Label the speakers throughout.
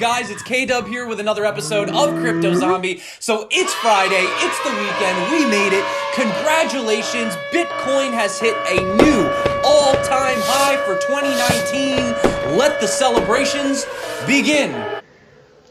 Speaker 1: guys? It's K-Dub here with another episode of Crypto Zombie. So it's Friday, it's the weekend, we made it. Congratulations, Bitcoin has hit a new all-time high for 2019. Let the celebrations begin.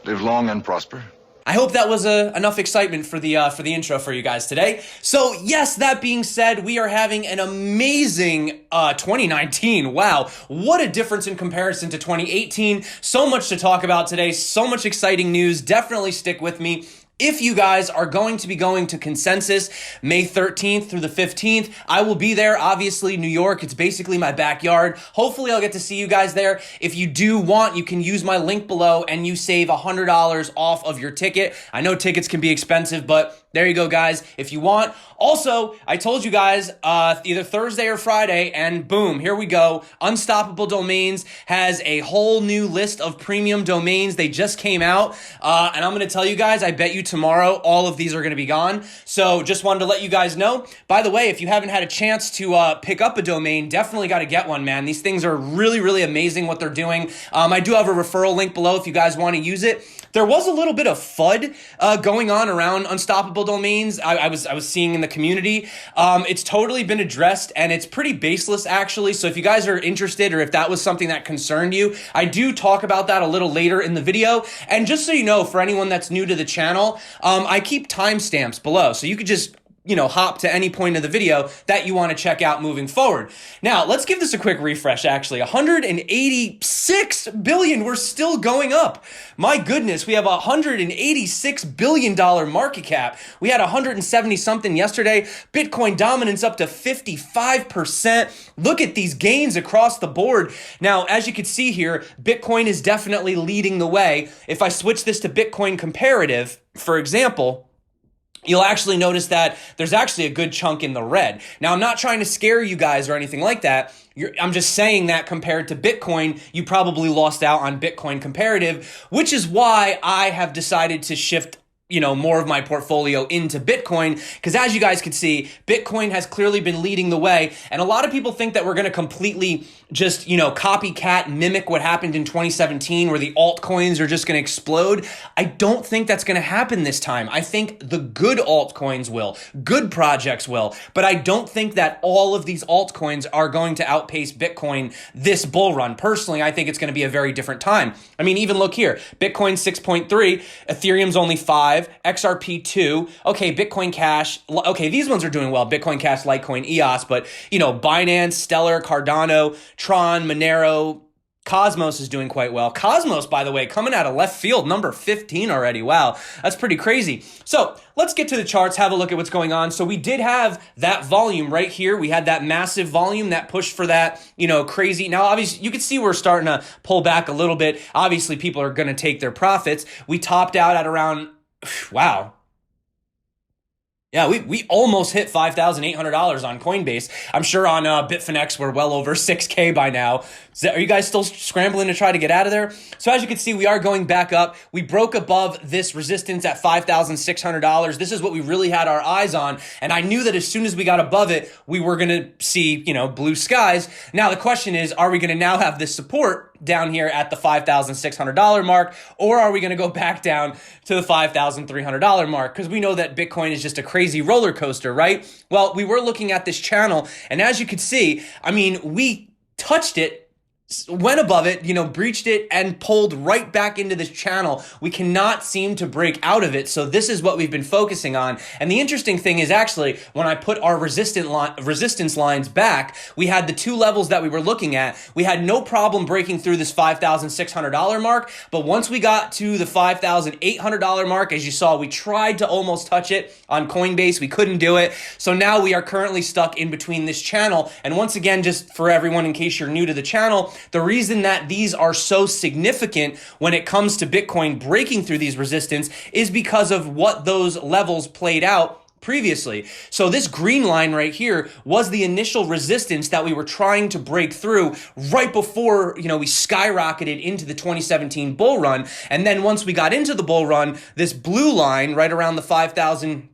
Speaker 2: Live long and prosper.
Speaker 1: I hope that was enough excitement for the intro for you guys today. So yes, that being said, we are having an amazing 2019. Wow, what a difference in comparison to 2018. So much to talk about today, so much exciting news. Definitely stick with me. If you guys are going to be going to Consensus May 13th through the 15th, I will be there. Obviously, New York, it's basically my backyard. Hopefully, I'll get to see you guys there. If you do want, you can use my link below and you save $100 off of your ticket. I know tickets can be expensive, but there you go, guys, if you want. Also, I told you guys either Thursday or Friday, and boom, here we go. Unstoppable Domains has a whole new list of premium domains. They just came out, and I'm going to tell you guys, I bet you tomorrow all of these are going to be gone. So just wanted to let you guys know. By the way, if you haven't had a chance to pick up a domain, definitely got to get one, man. These things are really, really amazing what they're doing. I do have a referral link below if you guys want to use it. There was a little bit of FUD going on around Unstoppable Domains. I was seeing in the community. It's totally been addressed, and it's pretty baseless, actually. So if you guys are interested, or if that was something that concerned you, I do talk about that a little later in the video. And just so you know, for anyone that's new to the channel, I keep timestamps below, so you could just hop to any point of the video that you want to check out moving forward. Now, let's give this a quick refresh, actually. 186 billion, we're still going up. My goodness, we have a $186 billion market cap. We had 170 something yesterday. Bitcoin dominance up to 55%. Look at these gains across the board. Now, as you can see here, Bitcoin is definitely leading the way. If I switch this to Bitcoin comparative, for example, you'll actually notice that there's actually a good chunk in the red. Now, I'm not trying to scare you guys or anything like that. I'm just saying that compared to Bitcoin, you probably lost out on Bitcoin comparative, which is why I have decided to shift more of my portfolio into Bitcoin, because as you guys can see, Bitcoin has clearly been leading the way, and a lot of people think that we're going to completely just, copycat mimic what happened in 2017, where the altcoins are just going to explode. I don't think that's going to happen this time. I think the good altcoins will, good projects will, but I don't think that all of these altcoins are going to outpace Bitcoin this bull run. Personally, I think it's going to be a very different time. I mean, even look here, Bitcoin 6.3, Ethereum's only 5, XRP 2, okay, Bitcoin Cash, okay, these ones are doing well, Bitcoin Cash, Litecoin, EOS, but, Binance, Stellar, Cardano, Tron, Monero, Cosmos is doing quite well. Cosmos, by the way, coming out of left field, number 15 already. Wow, that's pretty crazy. So let's get to the charts, have a look at what's going on. So we did have that volume right here. We had that massive volume that pushed for that, crazy. Now, obviously, you can see we're starting to pull back a little bit. Obviously, people are going to take their profits. We topped out at around, wow. Yeah, we almost hit $5,800 on Coinbase. I'm sure on Bitfinex we're well over 6K by now. Are you guys still scrambling to try to get out of there? So as you can see, we are going back up. We broke above this resistance at $5,600. This is what we really had our eyes on. And I knew that as soon as we got above it, we were going to see, blue skies. Now the question is, are we going to now have this support down here at the $5,600 mark, or are we going to go back down to the $5,300 mark? Because we know that Bitcoin is just a crazy roller coaster, right? Well, we were looking at this channel, and as you can see, I mean, we touched it, went above it, breached it, and pulled right back into this channel. We cannot seem to break out of it, so this is what we've been focusing on. And the interesting thing is actually, when I put our resistance lines back, we had the two levels that we were looking at. We had no problem breaking through this $5,600 mark, but once we got to the $5,800 mark, as you saw, we tried to almost touch it on Coinbase. We couldn't do it, so now we are currently stuck in between this channel. And once again, just for everyone, in case you're new to the channel, the reason that these are so significant when it comes to Bitcoin breaking through these resistance is because of what those levels played out previously. So this green line right here was the initial resistance that we were trying to break through right before, we skyrocketed into the 2017 bull run. And then once we got into the bull run, this blue line right around the 5,000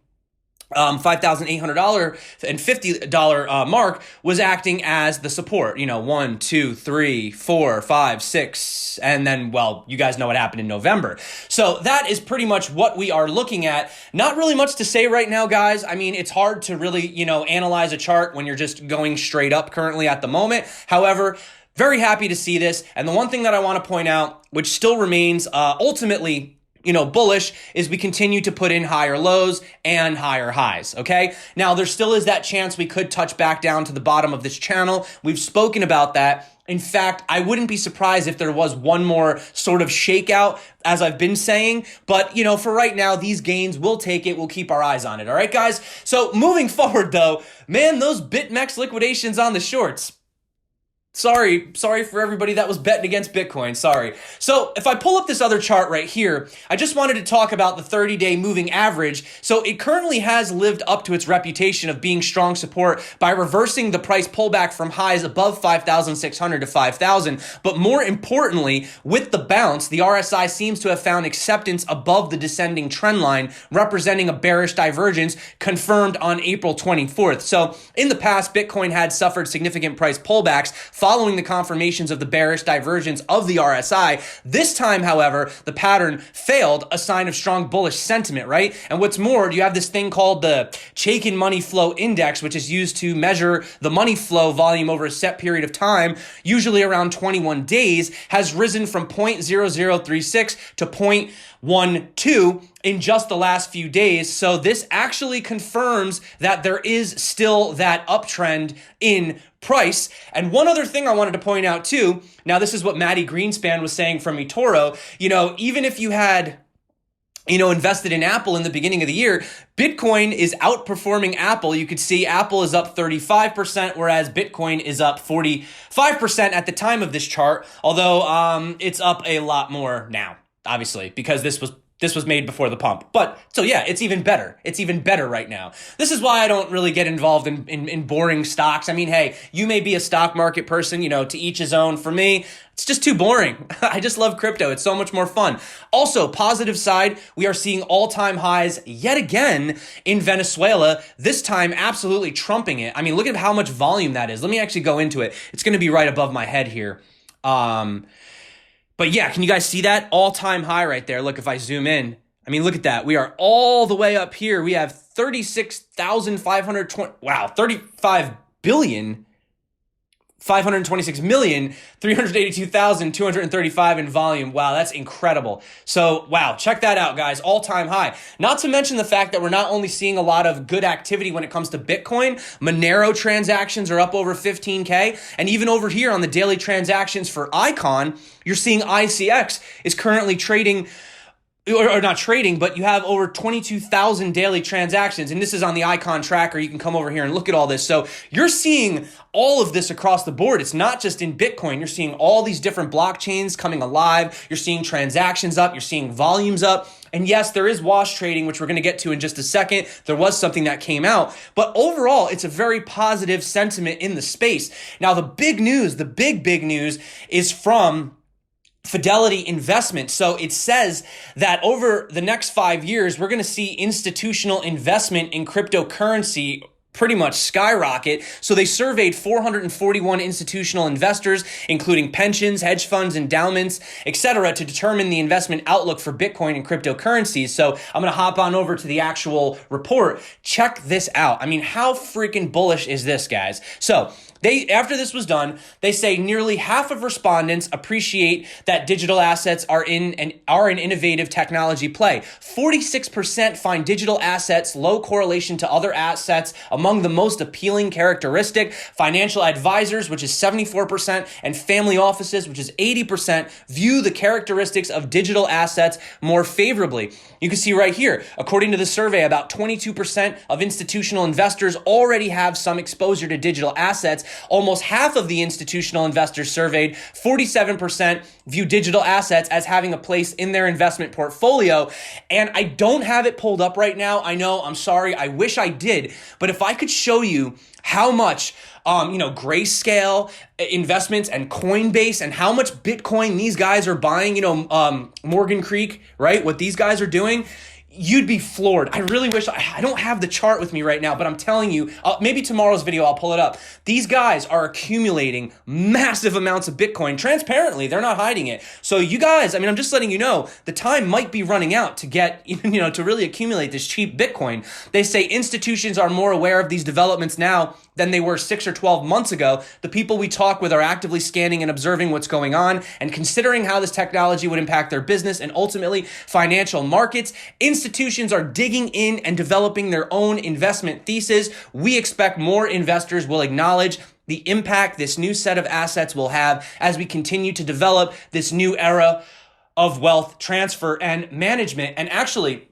Speaker 1: $5,800 and $50 mark was acting as the support. 1, 2, 3, 4, 5, 6, and then, well, you guys know what happened in November. So that is pretty much what we are looking at. Not really much to say right now, guys. I mean, it's hard to really, analyze a chart when you're just going straight up currently at the moment. However, very happy to see this. And the one thing that I want to point out, which still remains ultimately bullish, is we continue to put in higher lows and higher highs, okay? Now, there still is that chance we could touch back down to the bottom of this channel. We've spoken about that. In fact, I wouldn't be surprised if there was one more sort of shakeout, as I've been saying. But, for right now, these gains, we'll take it. We'll keep our eyes on it, all right, guys? So moving forward, though, man, those BitMEX liquidations on the shorts. Sorry for everybody that was betting against Bitcoin. Sorry. So if I pull up this other chart right here, I just wanted to talk about the 30-day moving average. So it currently has lived up to its reputation of being strong support by reversing the price pullback from highs above 5,600 to 5,000. But more importantly, with the bounce, the RSI seems to have found acceptance above the descending trend line, representing a bearish divergence confirmed on April 24th. So in the past, Bitcoin had suffered significant price pullbacks following the confirmations of the bearish divergence of the RSI. This time, however, the pattern failed, a sign of strong bullish sentiment, right? And what's more, you have this thing called the Chaikin Money Flow Index, which is used to measure the money flow volume over a set period of time, usually around 21 days, has risen from 0.0036 to 0.12 in just the last few days. So this actually confirms that there is still that uptrend in price. And one other thing I wanted to point out too, now this is what Maddie Greenspan was saying from eToro, even if you had invested in Apple in the beginning of the year, Bitcoin is outperforming Apple. You could see Apple is up 35%, whereas Bitcoin is up 45% at the time of this chart, although it's up a lot more now, obviously, because this was made before the pump. But so yeah, it's even better. It's even better right now. This is why I don't really get involved in boring stocks. I mean, hey, you may be a stock market person, to each his own. For me, it's just too boring. I just love crypto. It's so much more fun. Also, positive side, we are seeing all-time highs yet again in Venezuela, this time absolutely trumping it. I mean, look at how much volume that is. Let me actually go into it. It's going to be right above my head here. But yeah, can you guys see that? All-time high right there. Look, if I zoom in, I mean, look at that. We are all the way up here. We have 36,520, wow, 35,526,382,235 in volume. Wow, that's incredible. So, wow, check that out, guys. All-time high. Not to mention the fact that we're not only seeing a lot of good activity when it comes to Bitcoin, Monero transactions are up over 15K, and even over here on the daily transactions for Icon, you're seeing ICX is currently trading, or not trading, but you have over 22,000 daily transactions. And this is on the Icon tracker. You can come over here and look at all this. So you're seeing all of this across the board. It's not just in Bitcoin. You're seeing all these different blockchains coming alive. You're seeing transactions up. You're seeing volumes up. And yes, there is wash trading, which we're going to get to in just a second. There was something that came out. But overall, it's a very positive sentiment in the space. Now, the big news, the big news is from Fidelity Investment. So it says that over the next 5 years, we're going to see institutional investment in cryptocurrency pretty much skyrocket. So they surveyed 441 institutional investors, including pensions, hedge funds, endowments, etc., to determine the investment outlook for Bitcoin and cryptocurrencies. So I'm going to hop on over to the actual report. Check this out. I mean, how freaking bullish is this, guys? So after this was done, they say nearly half of respondents appreciate that digital assets are an innovative technology play. 46% find digital assets low correlation to other assets among the most appealing characteristic. Financial advisors, which is 74%, and family offices, which is 80%, view the characteristics of digital assets more favorably. You can see right here, according to the survey, about 22% of institutional investors already have some exposure to digital assets. Almost half of the institutional investors surveyed, 47%, view digital assets as having a place in their investment portfolio. And I don't have it pulled up right now. I know, I'm sorry. I wish I did. But if I could show you how much, Grayscale investments and Coinbase and how much Bitcoin these guys are buying, Morgan Creek, right? What these guys are doing. you'd be floored. I really wish, I don't have the chart with me right now, but I'm telling you, maybe tomorrow's video, I'll pull it up. These guys are accumulating massive amounts of Bitcoin transparently. They're not hiding it. So you guys, I mean, I'm just letting you know, the time might be running out to get, to really accumulate this cheap Bitcoin. They say institutions are more aware of these developments now than they were 6 or 12 months ago. The people we talk with are actively scanning and observing what's going on and considering how this technology would impact their business and ultimately financial markets. Institutions are digging in and developing their own investment thesis. We expect more investors will acknowledge the impact this new set of assets will have as we continue to develop this new era of wealth transfer and management. And actually,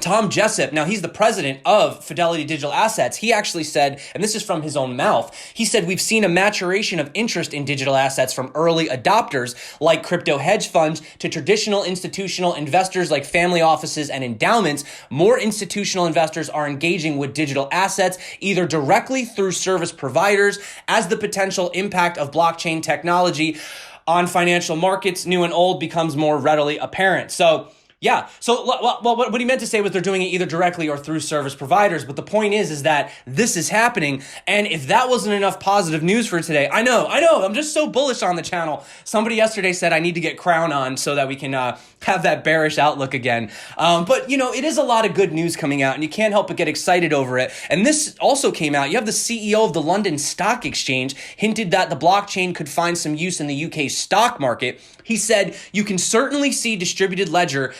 Speaker 1: Tom Jessop, now he's the president of Fidelity Digital Assets. He actually said, and this is from his own mouth, he said, we've seen a maturation of interest in digital assets from early adopters like crypto hedge funds to traditional institutional investors like family offices and endowments. More institutional investors are engaging with digital assets, either directly through service providers, as the potential impact of blockchain technology on financial markets, new and old, becomes more readily apparent. So, yeah. So what he meant to say was they're doing it either directly or through service providers. But the point is that this is happening. And if that wasn't enough positive news for today, I know. I'm just so bullish on the channel. Somebody yesterday said I need to get Crown on so that we can have that bearish outlook again. But, it is a lot of good news coming out and you can't help but get excited over it. And this also came out. You have the CEO of the London Stock Exchange hinted that the blockchain could find some use in the UK stock market. He said, you can certainly see distributed ledger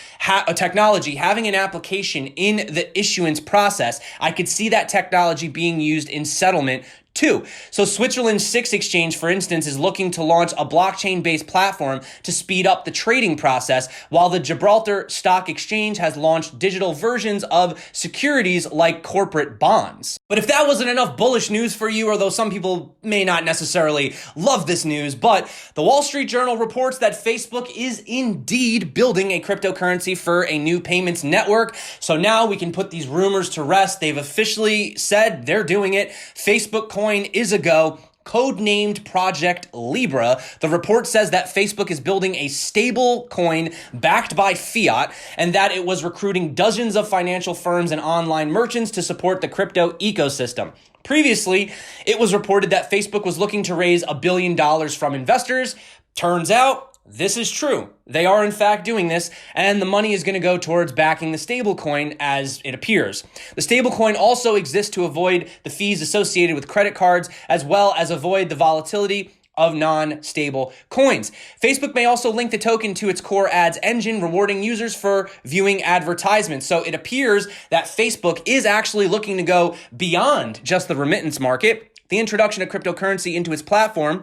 Speaker 1: technology having an application in the issuance process. I could see that technology being used in settlement too. So Switzerland's SIX exchange, for instance, is looking to launch a blockchain-based platform to speed up the trading process, while the Gibraltar Stock Exchange has launched digital versions of securities like corporate bonds. But if that wasn't enough bullish news for you, although some people may not necessarily love this news, but the Wall Street Journal reports that Facebook is indeed building a cryptocurrency for a new payments network. So now we can put these rumors to rest. They've officially said they're doing it. Facebook Coin is a go. Codenamed Project Libra. The report says that Facebook is building a stable coin backed by fiat and that it was recruiting dozens of financial firms and online merchants to support the crypto ecosystem. Previously, it was reported that Facebook was looking to raise $1 billion from investors. Turns out, this is true. They are in fact doing this, and the money is going to go towards backing the stablecoin as it appears. The stablecoin also exists to avoid the fees associated with credit cards, as well as avoid the volatility of non-stable coins. Facebook may also link the token to its core ads engine, rewarding users for viewing advertisements. So it appears that Facebook is actually looking to go beyond just the remittance market. The introduction of cryptocurrency into its platform,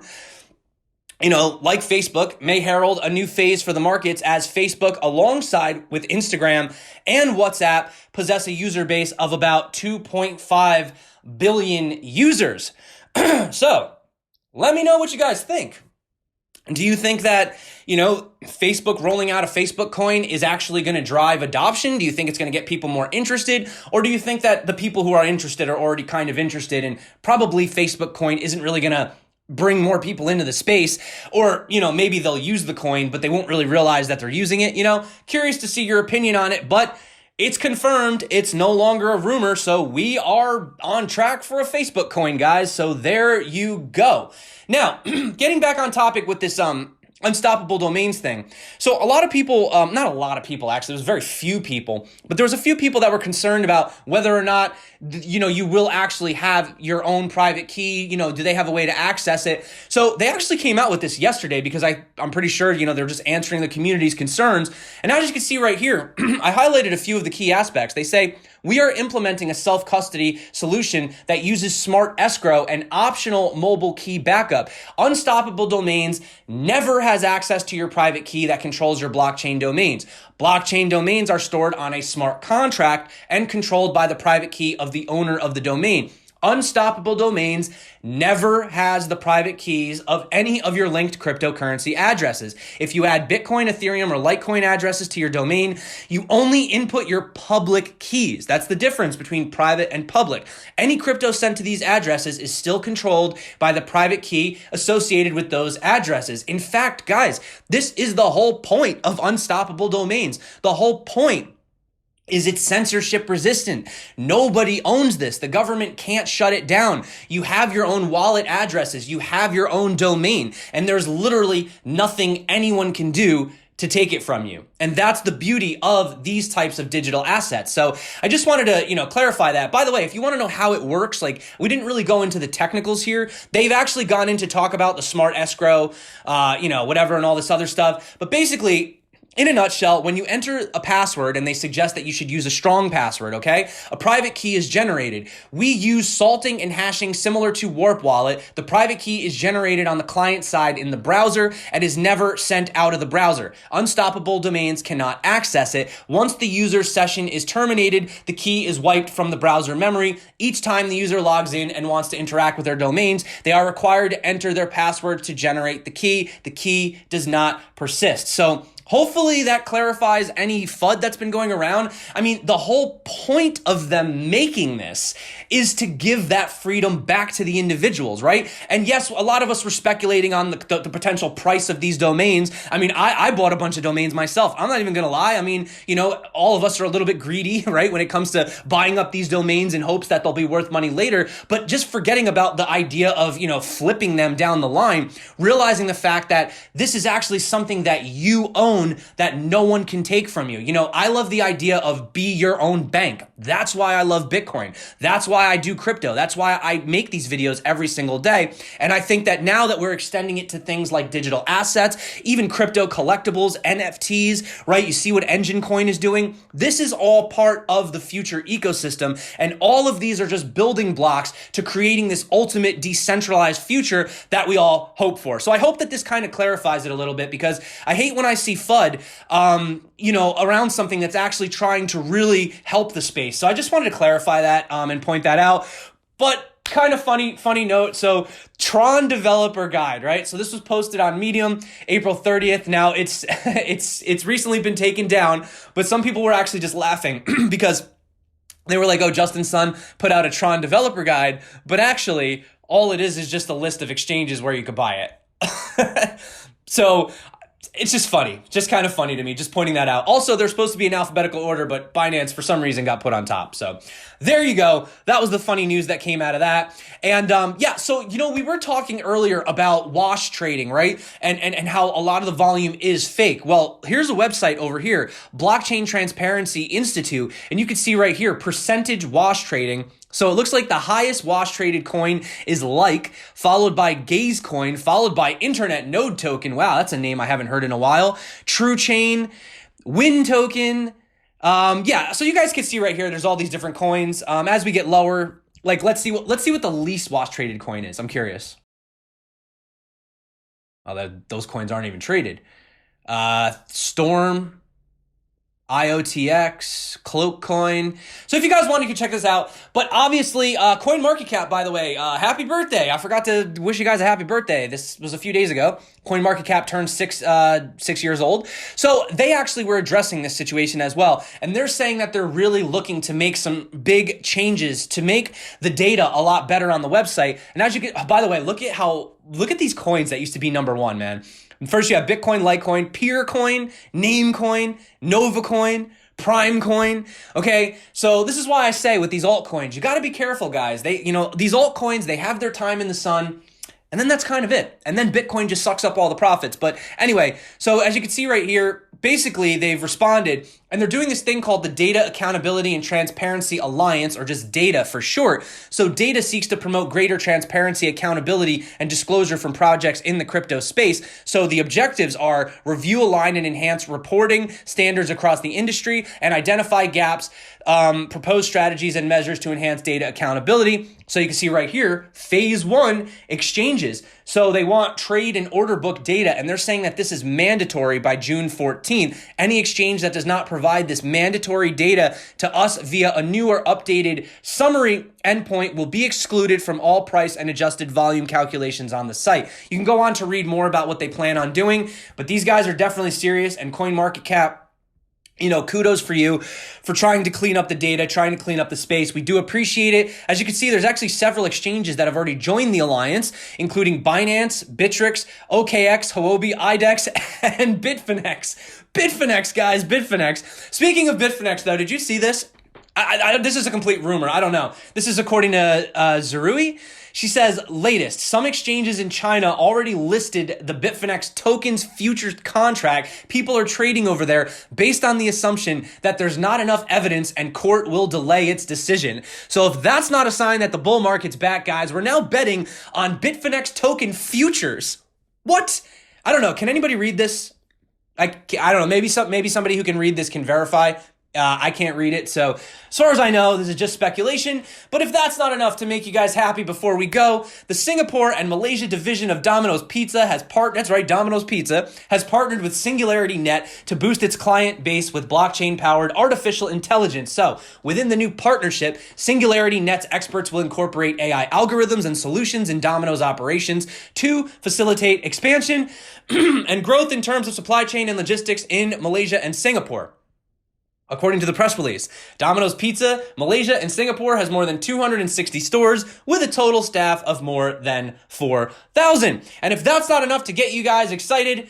Speaker 1: like Facebook, may herald a new phase for the markets as Facebook, alongside with Instagram and WhatsApp, possess a user base of about 2.5 billion users. So, let me know what you guys think. Do you think that, Facebook rolling out a Facebook coin is actually going to drive adoption? Do you think it's going to get people more interested? Or do you think that the people who are interested are already kind of interested and probably Facebook coin isn't really going to bring more people into the space? Or, maybe they'll use the coin, but they won't really realize that they're using it, Curious to see your opinion on it, but it's confirmed. It's no longer a rumor, so we are on track for a Facebook coin, guys. So there you go. Now, getting back on topic with this unstoppable domains thing. So a lot of people, not a lot of people actually, there was very few people, but there was a few people that were concerned about whether or not, you will actually have your own private key, do they have a way to access it? So they actually came out with this yesterday because I'm pretty sure, they're just answering the community's concerns. And as you can see right here, I highlighted a few of the key aspects. They say, we are implementing a self-custody solution that uses smart escrow and optional mobile key backup. Unstoppable Domains never has access to your private key that controls your blockchain domains. Blockchain domains are stored on a smart contract and controlled by the private key of the owner of the domain. Unstoppable Domains never has the private keys of any of your linked cryptocurrency addresses. If you add Bitcoin, Ethereum, or Litecoin addresses to your domain, you only input your public keys. That's the difference between private and public. Any crypto sent to these addresses is still controlled by the private key associated with those addresses. In fact, guys, this is the whole point of Unstoppable Domains. The whole point is it's censorship resistant. Nobody owns this. The government can't shut it down. You have your own wallet addresses. You have your own domain, and there's literally nothing anyone can do to take it from you. And that's the beauty of these types of digital assets. So I just wanted to, clarify that. By the way, if you want to know how it works, like we didn't really go into the technicals here. They've actually gone in to talk about the smart escrow, whatever, and all this other stuff. But basically, in a nutshell, when you enter a password and they suggest that you should use a strong password, okay, a private key is generated. We use salting and hashing similar to Warp Wallet. The private key is generated on the client side in the browser and is never sent out of the browser. Unstoppable domains cannot access it. Once the user's session is terminated, the key is wiped from the browser memory. Each time the user logs in and wants to interact with their domains, they are required to enter their password to generate the key. The key does not persist. So hopefully that clarifies any FUD that's been going around. I mean, the whole point of them making this is to give that freedom back to the individuals, right? And yes, a lot of us were speculating on the potential price of these domains. I mean, I bought a bunch of domains myself. I'm not even going to lie. I mean, all of us are a little bit greedy, right? When it comes to buying up these domains in hopes that they'll be worth money later. But just forgetting about the idea of, flipping them down the line, realizing the fact that this is actually something that you own that no one can take from you. I love the idea of be your own bank. That's why I love Bitcoin. That's why I do crypto. That's why I make these videos every single day. And I think that now that we're extending it to things like digital assets, even crypto collectibles, NFTs, right? You see what Engine Coin is doing. This is all part of the future ecosystem. And all of these are just building blocks to creating this ultimate decentralized future that we all hope for. So I hope that this kind of clarifies it a little bit, because I hate when I see FUD, around something that's actually trying to really help the space. So I just wanted to clarify that and point that out. But kind of funny note. So Tron developer guide, right? So this was posted on Medium, April 30th. Now it's recently been taken down, but some people were actually just laughing because they were like, oh, Justin Sun put out a Tron developer guide, but actually all it is just a list of exchanges where you could buy it. So it's just funny, just kind of funny to me, just pointing that out. Also, they're supposed to be in alphabetical order, but Binance, for some reason, got put on top. So there you go. That was the funny news that came out of that. And so, we were talking earlier about wash trading, right? And how a lot of the volume is fake. Well, here's a website over here, Blockchain Transparency Institute. And you can see right here, percentage wash trading. So it looks like the highest wash traded coin is Like, followed by Gaze Coin, followed by Internet Node Token. Wow, that's a name I haven't heard in a while. True Chain, Win Token. So you guys can see right here, there's all these different coins. As we get lower, like let's see what the least wash traded coin is. I'm curious. Oh, those coins aren't even traded. Storm, IOTX, Cloak Coin. So if you guys want, you can check this out. But obviously, CoinMarketCap, by the way, happy birthday. I forgot to wish you guys a happy birthday. This was a few days ago. CoinMarketCap turned 6 years old. So they actually were addressing this situation as well. And they're saying that they're really looking to make some big changes to make the data a lot better on the website. And as you get, by the way, look at these coins that used to be number one, man. First, you have Bitcoin, Litecoin, Peercoin, Namecoin, Novacoin, Primecoin. Okay, so this is why I say with these altcoins, you got to be careful, guys. These altcoins, they have their time in the sun, and then that's kind of it. And then Bitcoin just sucks up all the profits. But anyway, so as you can see right here, basically they've responded, and they're doing this thing called the Data Accountability and Transparency Alliance, or just DATA for short. So DATA seeks to promote greater transparency, accountability, and disclosure from projects in the crypto space. So the objectives are review, align, and enhance reporting standards across the industry, and identify gaps, propose strategies and measures to enhance data accountability. So you can see right here, phase 1, exchanges. So they want trade and order book data, and they're saying that this is mandatory by June 14th. Any exchange that does not provide this mandatory data to us via a new or updated summary endpoint will be excluded from all price and adjusted volume calculations on the site. You can go on to read more about what they plan on doing, but these guys are definitely serious, and CoinMarketCap, kudos for you for trying to clean up the data, trying to clean up the space. We do appreciate it. As you can see, there's actually several exchanges that have already joined the alliance, including Binance, Bittrex, OKX, Huobi, IDEX, and Bitfinex. Bitfinex, guys, Bitfinex. Speaking of Bitfinex, though, did you see this? This is a complete rumor. I don't know. This is according to Zerui. She says, latest, some exchanges in China already listed the Bitfinex tokens futures contract. People are trading over there based on the assumption that there's not enough evidence and court will delay its decision. So if that's not a sign that the bull market's back, guys, we're now betting on Bitfinex token futures. What? I don't know. Can anybody read this? I don't know. Maybe somebody who can read this can verify. I can't read it, so as far as I know, this is just speculation. But if that's not enough to make you guys happy before we go, the Singapore and Malaysia division of Domino's Pizza Domino's Pizza has partnered with SingularityNET to boost its client base with blockchain-powered artificial intelligence. So, within the new partnership, SingularityNET's experts will incorporate AI algorithms and solutions in Domino's operations to facilitate expansion and growth in terms of supply chain and logistics in Malaysia and Singapore. According to the press release, Domino's Pizza, Malaysia, and Singapore has more than 260 stores with a total staff of more than 4,000. And if that's not enough to get you guys excited,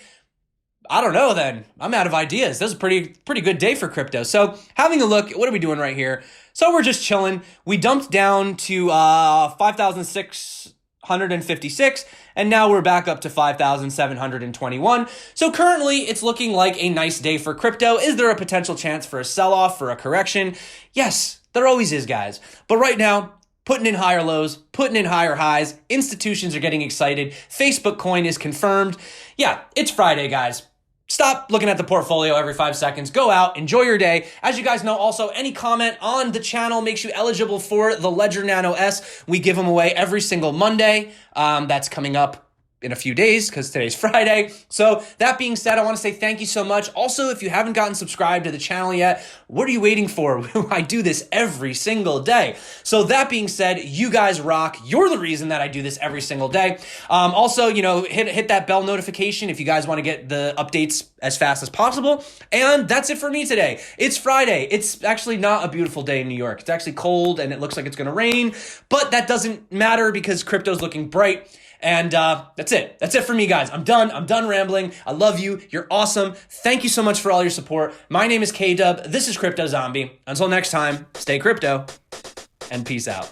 Speaker 1: I don't know then. I'm out of ideas. This is a pretty good day for crypto. So having a look, what are we doing right here? So we're just chilling. We dumped down to 5,656, and now we're back up to 5,721. So currently, it's looking like a nice day for crypto. Is there a potential chance for a sell-off, for a correction? Yes, there always is, guys. But right now, putting in higher lows, putting in higher highs, institutions are getting excited. Facebook coin is confirmed. Yeah, it's Friday, guys. Stop looking at the portfolio every 5 seconds. Go out, enjoy your day. As you guys know, also, any comment on the channel makes you eligible for the Ledger Nano S. We give them away every single Monday. That's coming up in a few days because today's Friday. So that being said, I want to say thank you so much. Also, if you haven't gotten subscribed to the channel yet, what are you waiting for? I do this every single day. So that being said, you guys rock. You're the reason that I do this every single day. Also, hit that bell notification if you guys want to get the updates as fast as possible. And that's it for me today. It's Friday. It's actually not a beautiful day in New York. It's actually cold and it looks like it's going to rain, but that doesn't matter because crypto's looking bright. And that's it. That's it for me, guys. I'm done. I'm done rambling. I love you. You're awesome. Thank you so much for all your support. My name is K-Dub. This is Crypto Zombie. Until next time, stay crypto and peace out.